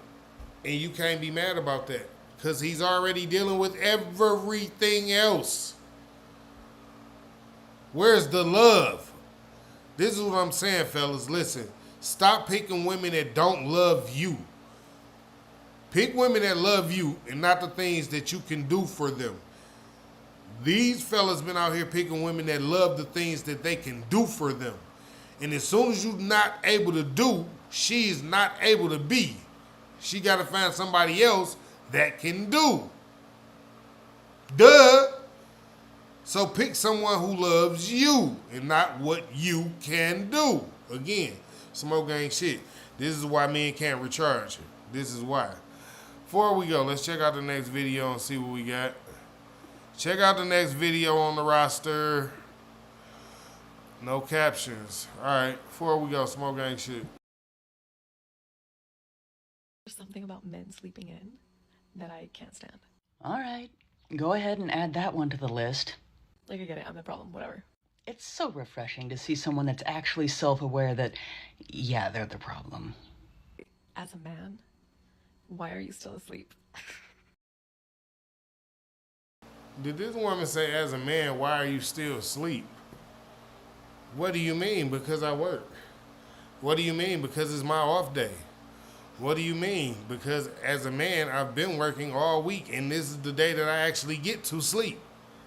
And you can't be mad about that because he's already dealing with everything else. Where's the love? This is what I'm saying, fellas. Listen, stop picking women that don't love you. Pick women that love you and not the things that you can do for them. These fellas been out here picking women that love the things that they can do for them. And as soon as you're not able to do, she's not able to be. She got to find somebody else that can do. Duh. So pick someone who loves you and not what you can do. Again, smoke gang shit. This is why men can't recharge. This is why. Before we go, let's check out the next video and see what we got. Check out the next video on the roster. No captions. All right, before we go, smoke gang shit. There's something about men sleeping in that I can't stand. All right, go ahead and add that one to the list. Like, I get it, I'm the problem, whatever. It's so refreshing to see someone that's actually self-aware that, yeah, they're the problem. As a man, why are you still asleep? Did this woman say, as a man, why are you still asleep? What do you mean? Because I work. What do you mean? Because it's my off day. What do you mean? Because as a man, I've been working all week, and this is the day that I actually get to sleep.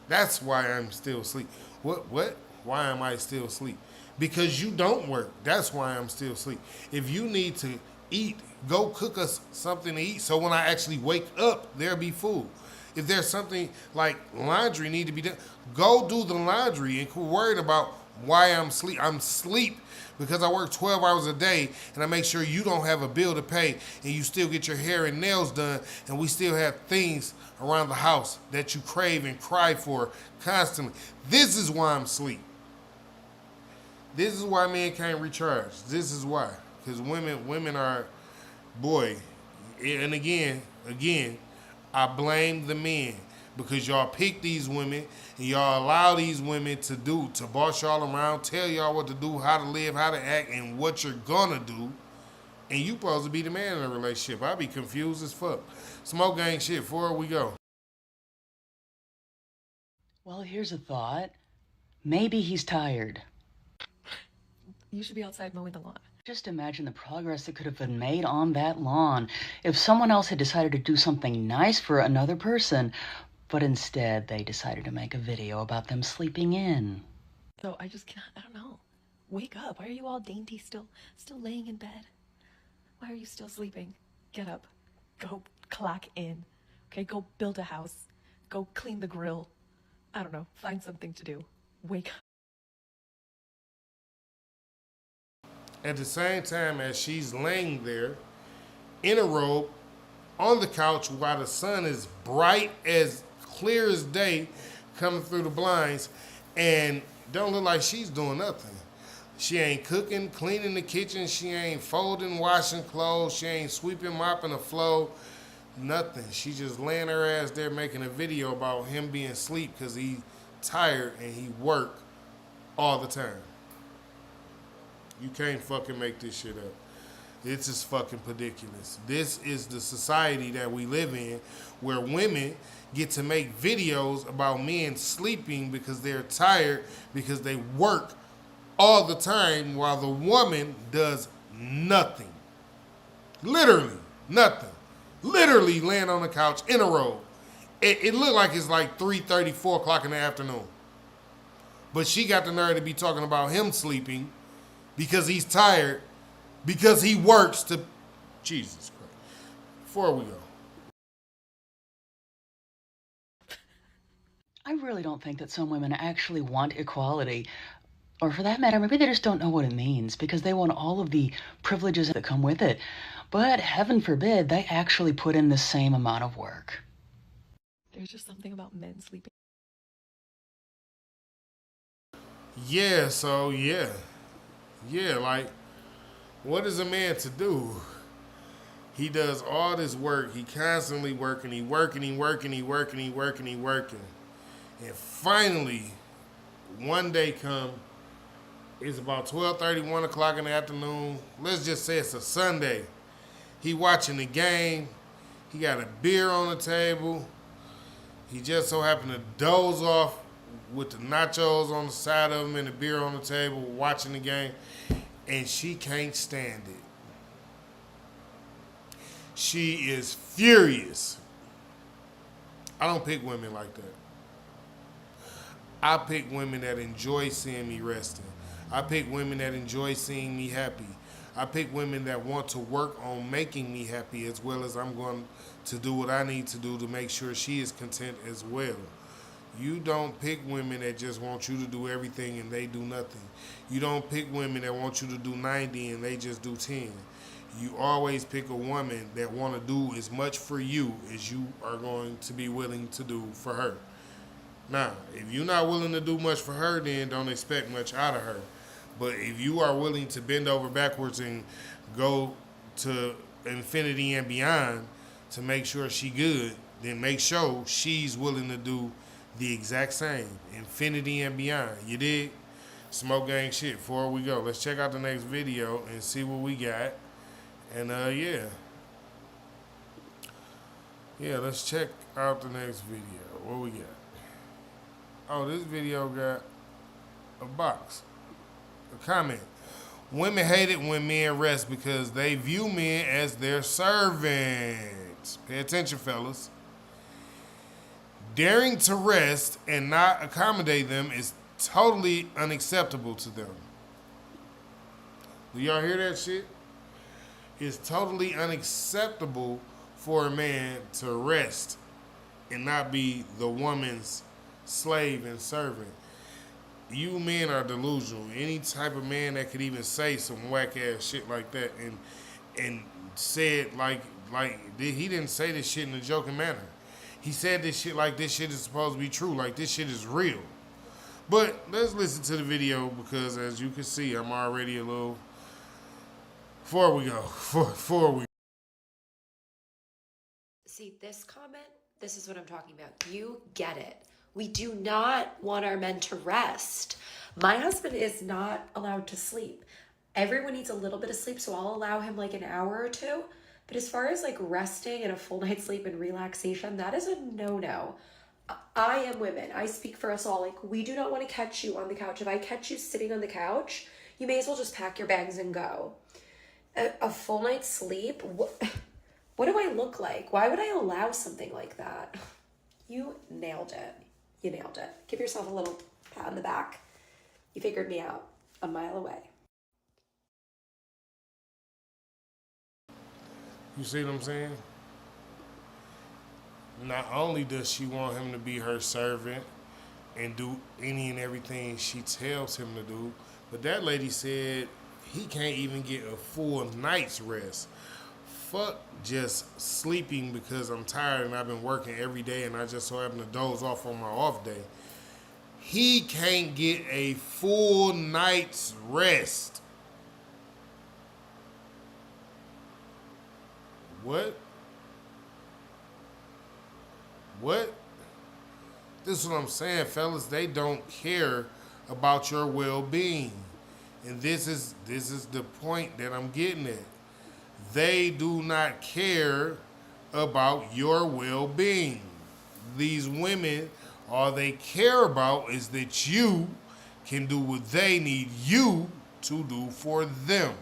That's why I'm still asleep. What? Why am I still asleep? because you don't work. That's why I'm still asleep. If you need to eat, go cook us something to eat. So when I actually wake up, there'll be food. If there's something like laundry need to be done, go do the laundry and quit worried about why I'm asleep. I'm asleep because I work 12 hours a day and I make sure you don't have a bill to pay and you still get your hair and nails done and we still have things around the house that you crave and cry for constantly. This is why I'm asleep. This is why men can't recharge. This is why. Because women are, boy, and again, I blame the men because y'all pick these women and y'all allow these women to boss y'all around, tell y'all what to do, how to live, how to act, and what you're gonna do. And you supposed to be the man in a relationship. I be confused as fuck. Smoke gang shit, before we go. Well, here's a thought. Maybe he's tired. You should be outside mowing the lawn. Just imagine the progress that could have been made on that lawn if someone else had decided to do something nice for another person, but instead they decided to make a video about them sleeping in. So I just can't, I don't know. Wake up. Why are you all dainty still laying in bed? Why are you still sleeping? Get up. Go clack in. Okay, go build a house. Go clean the grill. I don't know. Find something to do. Wake up. At the same time as she's laying there in a robe on the couch while the sun is bright as clear as day coming through the blinds and don't look like she's doing nothing. She ain't cooking, cleaning the kitchen. She ain't folding, washing clothes. She ain't sweeping, mopping the floor. Nothing. She just laying her ass there making a video about him being asleep because he's tired and he work all the time. You can't fucking make this shit up. It's just fucking ridiculous. This is the society that we live in where women get to make videos about men sleeping because they're tired because they work all the time while the woman does nothing. Literally nothing. Literally laying on the couch in a robe. It looked like it's like 3:30, 4 o'clock in the afternoon. But she got the nerve to be talking about him sleeping because he's tired, because he works to... Jesus Christ. Before we go. I really don't think that some women actually want equality. Or for that matter, maybe they just don't know what it means because they want all of the privileges that come with it. But heaven forbid, they actually put in the same amount of work. There's just something about men sleeping. Yeah, so yeah. Yeah, like, what is a man to do? He does all this work. He constantly working. He working. And finally, one day come, it's about 12:30, 1 o'clock in the afternoon. Let's just say it's a Sunday. He watching the game. He got a beer on the table. He just so happened to doze off with the nachos on the side of him and the beer on the table, watching the game, and she can't stand it. She is furious. I don't pick women like that. I pick women that enjoy seeing me resting. I pick women that enjoy seeing me happy. I pick women that want to work on making me happy as well as I'm going to do what I need to do to make sure she is content as well. You don't pick women that just want you to do everything and they do nothing. You don't pick women that want you to do 90 and they just do 10. You always pick a woman that want to do as much for you as you are going to be willing to do for her. Now, if you're not willing to do much for her, then don't expect much out of her. But if you are willing to bend over backwards and go to infinity and beyond to make sure she good, then make sure she's willing to do the exact same. Infinity and beyond. You dig? Smoke gang shit. Before we go, let's check out the next video and see what we got. And yeah. Yeah, let's check out the next video. What we got? Oh, this video got a box. A comment. Women hate it when men rest because they view men as their servants. Pay attention, fellas. Daring to rest and not accommodate them is totally unacceptable to them. Do y'all hear that shit? It's totally unacceptable for a man to rest and not be the woman's slave and servant. You men are delusional. Any type of man that could even say some whack ass shit like that and say it like he didn't say this shit in a joking manner. He said this shit like this shit is supposed to be true, like this shit is real. But let's listen to the video because as you can see, I'm already a little. Before we See, this comment, this is what I'm talking about. You get it. We do not want our men to rest. My husband is not allowed to sleep. Everyone needs a little bit of sleep, so I'll allow him like an hour or two. But as far as like resting and a full night's sleep and relaxation, that is a no-no. I am women. I speak for us all. Like, we do not want to catch you on the couch. If I catch you sitting on the couch, you may as well just pack your bags and go. A full night's sleep? What do I look like? Why would I allow something like that? You nailed it. You nailed it. Give yourself a little pat on the back. You figured me out a mile away. You see what I'm saying? Not only does she want him to be her servant and do any and everything she tells him to do, but that lady said he can't even get a full night's rest. Fuck just sleeping because I'm tired and I've been working every day and I just so happen to doze off on my off day. He can't get a full night's rest. What? This is what I'm saying, fellas. They don't care about your well-being. And this is the point that I'm getting at. They do not care about your well-being. These women, all they care about is that you can do what they need you to do for them.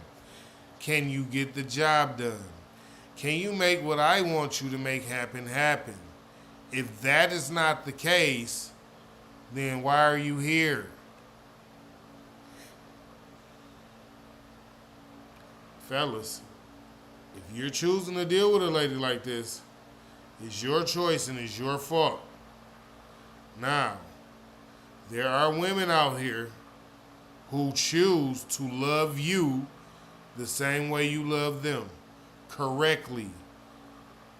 Can you get the job done? Can you make what I want you to make happen? If that is not the case, then why are you here? Fellas, if you're choosing to deal with a lady like this, it's your choice and it's your fault. Now, there are women out here who choose to love you the same way you love them, correctly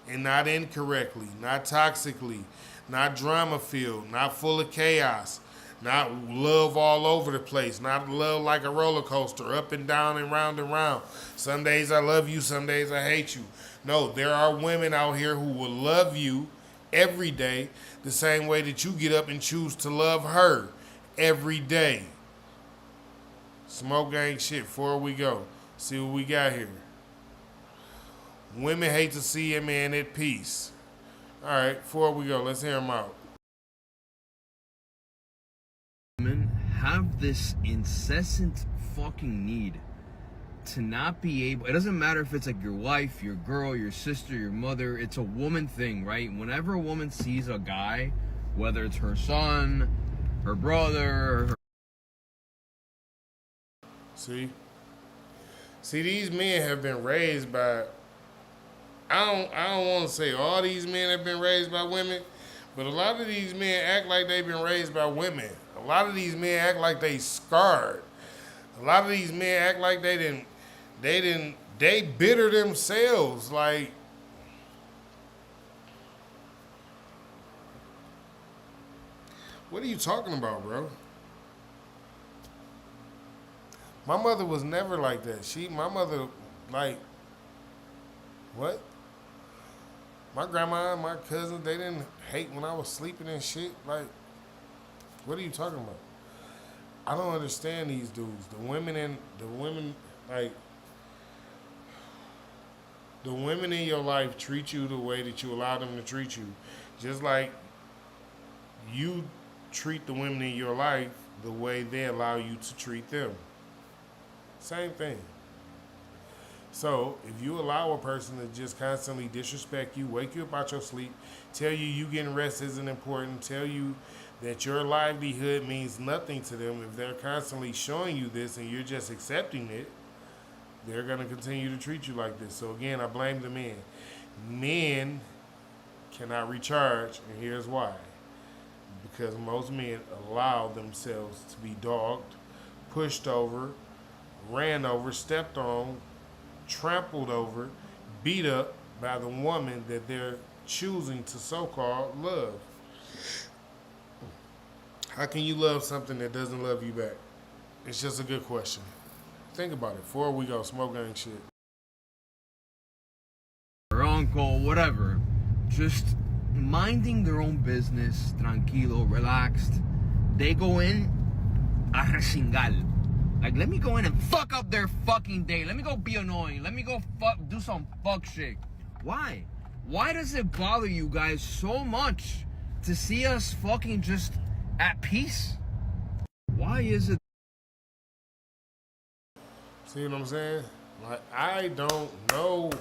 and not incorrectly, not toxically, not drama-filled, not full of chaos, not love all over the place, not love like a roller coaster, up and down and round and round. Some days I love you, some days I hate you. No, there are women out here who will love you every day the same way that you get up and choose to love her every day. Smoke gang shit before we go. See what we got here. Women hate to see a man at peace. All right, before we go, let's hear them out. Women have this incessant fucking need to not be able, it doesn't matter if it's like your wife, your girl, your sister, your mother, it's a woman thing, right? Whenever a woman sees a guy, whether it's her son, her brother, See, these men have been raised by, I don't want to say all these men have been raised by women, but a lot of these men act like they've been raised by women. A lot of these men act like they scarred. A lot of these men act like they bitter themselves. Like, what are you talking about, bro? My mother was never like that. My mother, like, what? My grandma and my cousins, they didn't hate when I was sleeping and shit. Like, what are you talking about? I don't understand these dudes. The women in your life treat you the way that you allow them to treat you. Just like you treat the women in your life the way they allow you to treat them. Same thing. So if you allow a person to just constantly disrespect you, wake you up out your sleep, tell you getting rest isn't important, tell you that your livelihood means nothing to them, if they're constantly showing you this and you're just accepting it, they're going to continue to treat you like this. So again, I blame the men. Men cannot recharge, and here's why. Because most men allow themselves to be dogged, pushed over, ran over, stepped on, trampled over, beat up by the woman that they're choosing to so-called love. How can you love something that doesn't love you back? It's just a good question. Think about it. Before we go, smoke gang shit. Or uncle, whatever. Just minding their own business, tranquilo, relaxed. They go in, a chingal. Like, let me go in and fuck up their fucking day. Let me go be annoying. Let me go do some fuck shit. Why? Why does it bother you guys so much to see us fucking just at peace? Why is it? See what I'm saying? Like, I don't know.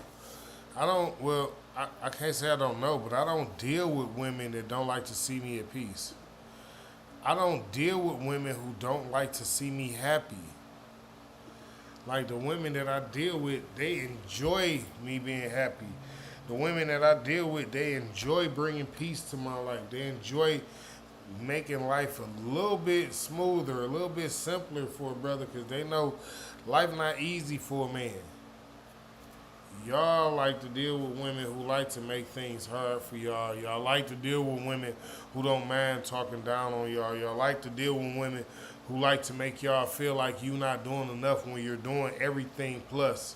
I can't say I don't know, but I don't deal with women that don't like to see me at peace. I don't deal with women who don't like to see me happy. Like, the women that I deal with, they enjoy me being happy. The women that I deal with, they enjoy bringing peace to my life. They enjoy making life a little bit smoother, a little bit simpler for a brother, because they know life not easy for a man. Y'all like to deal with women who like to make things hard for y'all. Y'all like to deal with women who don't mind talking down on y'all. Y'all like to deal with women who like to make y'all feel like you not doing enough when you're doing everything plus.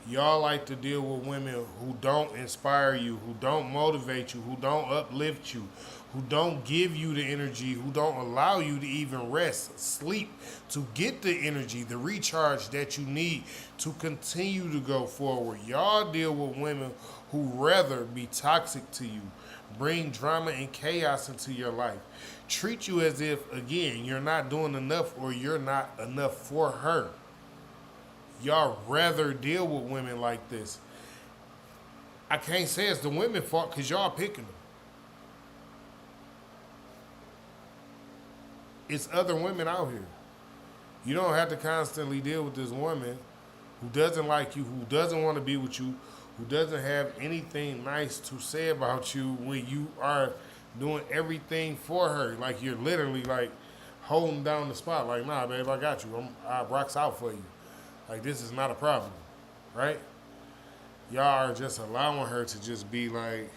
Y'all like to deal with women who don't inspire you, who don't motivate you, who don't uplift you, who don't give you the energy, who don't allow you to even rest, sleep, to get the energy, the recharge that you need to continue to go forward. Y'all deal with women who rather be toxic to you, bring drama and chaos into your life, treat you as if, again, you're not doing enough or you're not enough for her. Y'all rather deal with women like this. I can't say it's the women's fault because y'all picking them. It's other women out here. You don't have to constantly deal with this woman who doesn't like you, who doesn't want to be with you, who doesn't have anything nice to say about you when you are doing everything for her. Like, you're literally like holding down the spot. Like, nah, babe, I got you. I rocks out for you. Like, this is not a problem, right? Y'all are just allowing her to just be like,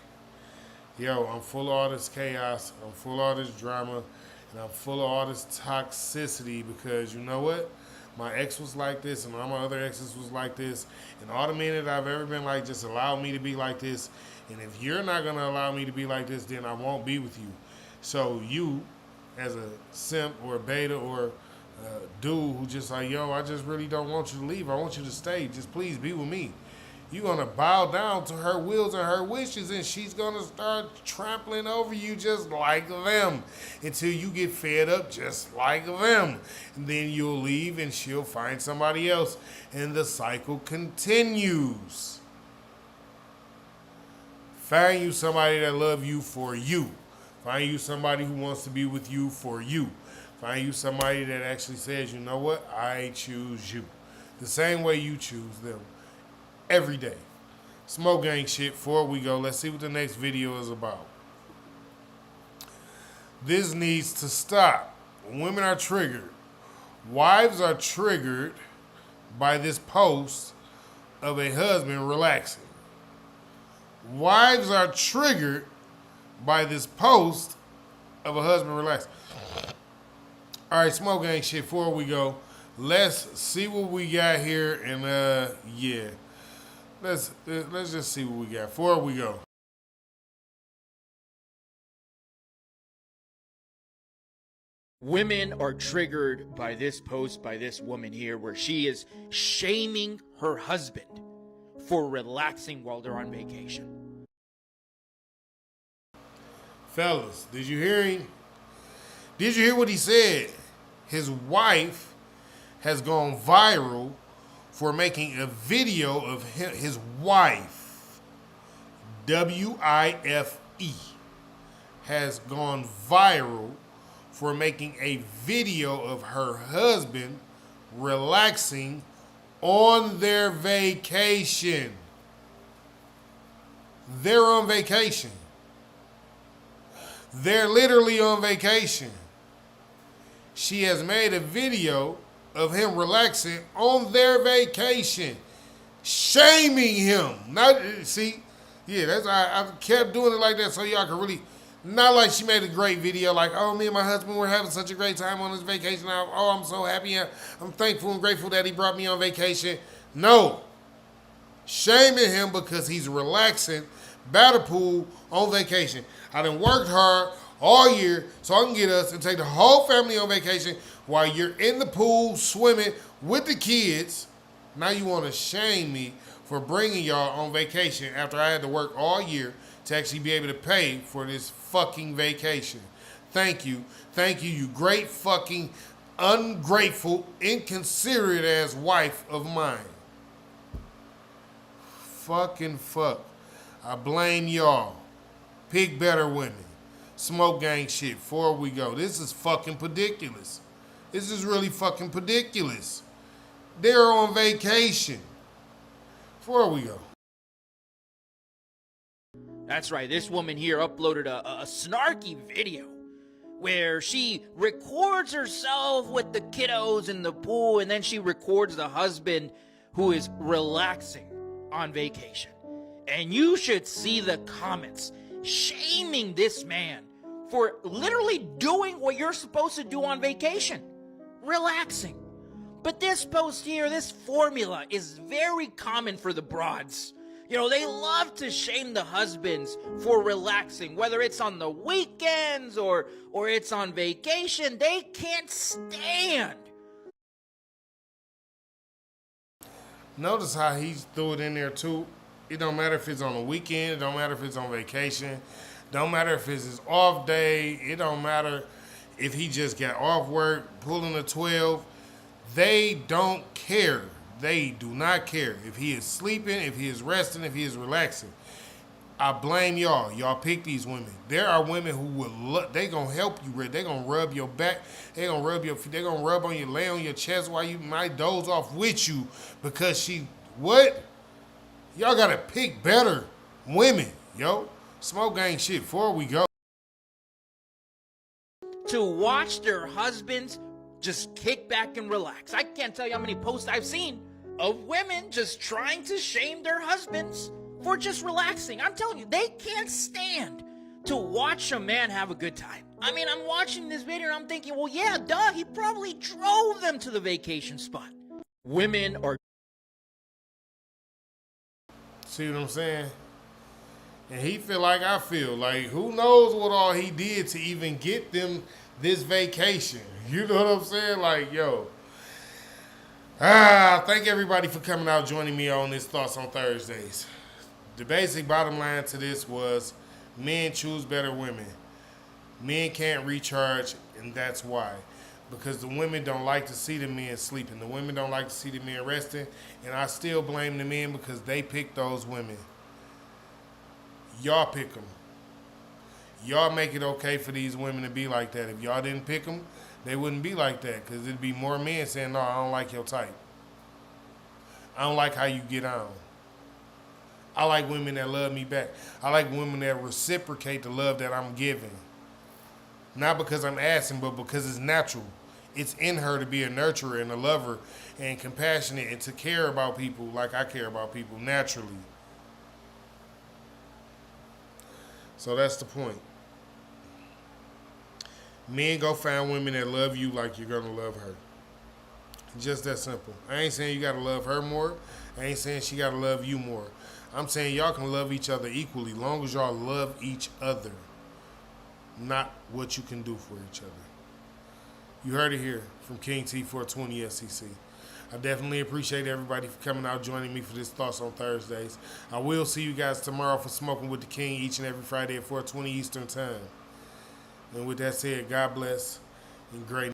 yo, I'm full of all this chaos, I'm full of all this drama, and I'm full of all this toxicity because you know what? My ex was like this, and all my other exes was like this, and all the men that I've ever been like just allow me to be like this, and if you're not going to allow me to be like this, then I won't be with you. So you, as a simp or a beta or dude who just like, yo, I just really don't want you to leave. I want you to stay. Just please be with me. You're going to bow down to her wills and her wishes, and she's going to start trampling over you just like them until you get fed up just like them. And then you'll leave and she'll find somebody else, and the cycle continues. Find you somebody that loves you for you. Find you somebody who wants to be with you for you. Find you somebody that actually says, you know what, I choose you. The same way you choose them. Every day. Smoke gang shit. Before we go, let's see what the next video is about. This needs to stop. Women are triggered. Wives are triggered by this post of a husband relaxing. Wives are triggered by this post of a husband relaxing. All right, smoke gang shit. Before we go, let's see what we got here, and yeah, let's just see what we got. Before we go, women are triggered by this post by this woman here, where she is shaming her husband for relaxing while they're on vacation. fellas, did you hear him? Did you hear what he said? His wife has gone viral for making a video of his wife, W-I-F-E, has gone viral for making a video of her husband relaxing on their vacation. They're on vacation. They're literally on vacation. She has made a video of him relaxing on their vacation, shaming him. Not see, yeah, that's I kept doing it like that so y'all can really. Not like she made a great video like, oh, me and my husband were having such a great time on this vacation. Oh, I'm so happy. I'm thankful and grateful that he brought me on vacation. No. Shaming him because he's relaxing by the pool on vacation. I done worked hard all year so I can get us and take the whole family on vacation while you're in the pool swimming with the kids. Now you want to shame me for bringing y'all on vacation after I had to work all year to actually be able to pay for this fucking vacation. Thank you. Thank you, you great fucking ungrateful, inconsiderate ass wife of mine. Fucking fuck. I blame y'all. Pick better women. Smoke gang shit before we go. This is fucking ridiculous. This is really fucking ridiculous. They're on vacation. Before we go. That's right, this woman here uploaded a snarky video where she records herself with the kiddos in the pool, and then she records the husband who is relaxing on vacation. And you should see the comments shaming this man for literally doing what you're supposed to do on vacation, relaxing. But this post here, this formula is very common for the broads. You know, they love to shame the husbands for relaxing, whether it's on the weekends or it's on vacation. They can't stand. Notice how he threw it in there too. It don't matter if it's on a weekend. It don't matter if it's on vacation. Don't matter if it's his off day. It don't matter if he just got off work, pulling a 12. They don't care. They do not care if he is sleeping, if he is resting, if he is relaxing. I blame y'all. Y'all pick these women. There are women who will they gonna help you. They gonna rub your back. They gonna rub your feet. They gonna rub on you, lay on your chest while you might doze off with you because she what? Y'all gotta pick better women, yo. Smoke gang shit before we go. To watch their husbands just kick back and relax. I can't tell you how many posts I've seen of women just trying to shame their husbands for just relaxing. I'm telling you, they can't stand to watch a man have a good time. I mean, I'm watching this video and I'm thinking, well, yeah, duh, he probably drove them to the vacation spot. Women are... See what I'm saying? And he feel like I feel. Like, who knows what all he did to even get them this vacation. You know what I'm saying? Like, yo. Thank everybody for coming out, joining me on this Thoughts on Thursdays. The basic bottom line to this was men choose better women. Men can't recharge, and that's why. Because the women don't like to see the men sleeping. The women don't like to see the men resting. And I still blame the men because they pick those women. Y'all pick them. Y'all make it okay for these women to be like that. If y'all didn't pick them, they wouldn't be like that because it'd be more men saying, no, I don't like your type. I don't like how you get on. I like women that love me back. I like women that reciprocate the love that I'm giving. Not because I'm asking, but because it's natural. It's in her to be a nurturer and a lover and compassionate and to care about people like I care about people naturally. So that's the point. Men go find women that love you like you're going to love her. Just that simple. I ain't saying you got to love her more. I ain't saying she got to love you more. I'm saying y'all can love each other equally long as y'all love each other. Not what you can do for each other. You heard it here from King T 420 SEC. I definitely appreciate everybody for coming out joining me for this Thoughts on Thursdays. I will see you guys tomorrow for Smoking with the King each and every Friday at 4:20 Eastern Time. And with that said, God bless and great